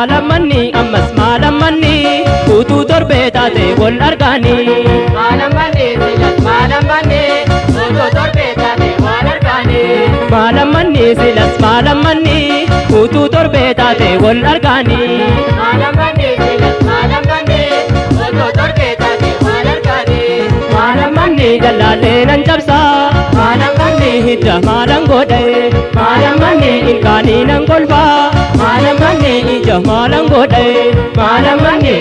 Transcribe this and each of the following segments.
Malamanni ammas malamanni utuu torbee taate wal argaani. Malamanni silas malamanni utuu torbee taate wal argaani. Malamanni silas malamanni utuu torbee taate wal argaani. Malamanni silas malamanni utuu torbee taate wal argaani. Malamanni jalaalee nan cabsa. Malamanni hidda maalan godhe. Malamanni ilkaanii nan kolfa. Malamanni ija maalan godhe. Malamanni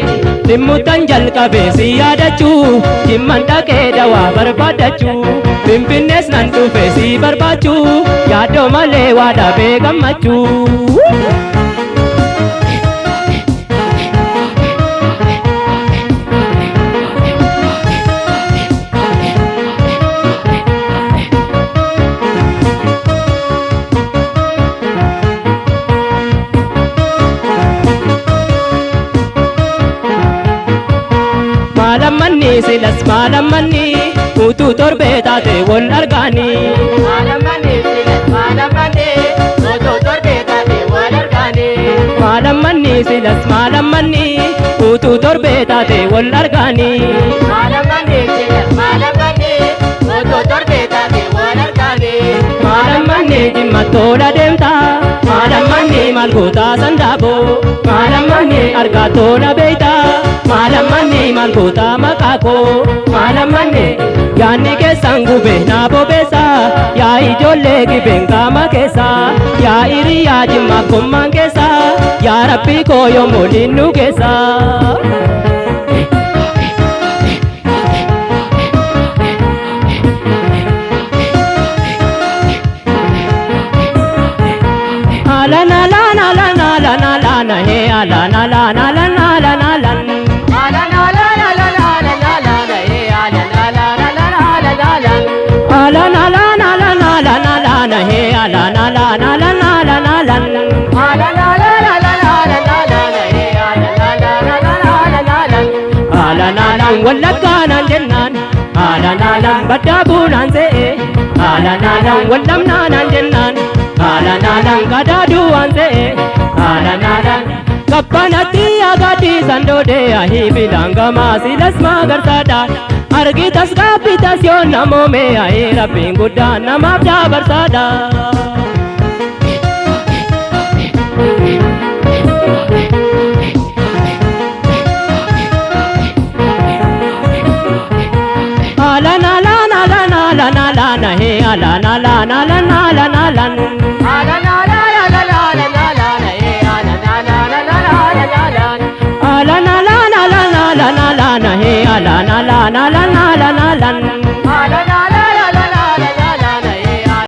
dhimmuutan jalqabee si yaadachuu. Jimman dhaqee dawaa barbaadachuu. Finfinnees nan dhufe si barbaachuu. Yaaddoo malee waa dhabee gammachuu. Malamanni silas malamanni utuu torbee taate wal argaani. Malamanni silas malamanni utuu torbee taate wal argaani. Malamanni silas malamanni utuu torbee taate wal argaani. Malamanni silas malamanni utuu torbee taate wal argaani. Malamanni jimma tola deemta. Malamanni maal goota sandaaboo. Malamanni argaa tola beeyta. Malamanni maal goota maqaa koo. Malamanni yaanni keessan gube naa bobeessa. Yaa ijoollee gibeen qaama keessa. Yaa hiriyaa jimma gommaan keessa. Yaa rabbii koo yommuu linnu keessa. Alana lana lana lana lana he alana lana lana lana lana. Alana la la la la la la la la hey alana la la la la la la la. Alana lana lana lana lana he alana lana lana lana lana. Alana la la la la la la la la hey alana la la la la la la. Alana lan wallaggaa naan jennaan. Alana lan baddaabuu naan se'e. Alana lan wallamnaa naan jennaan. Alana lan gadaaduu waan se'e. Alana lan kabbanatti agaadii sandoodee ahii bilaangamaa silas magarsaadhaan. Argitas gaabbitas yoo namoomee ahii rabbiin guddaan namaaf dabarsaadhaan. Alana lana lana lana lana he alana lana lana lana lana. Alana la la la la la la la la hey alana la la la la la la la. Alana lana lana lana lana he alana lana lana lana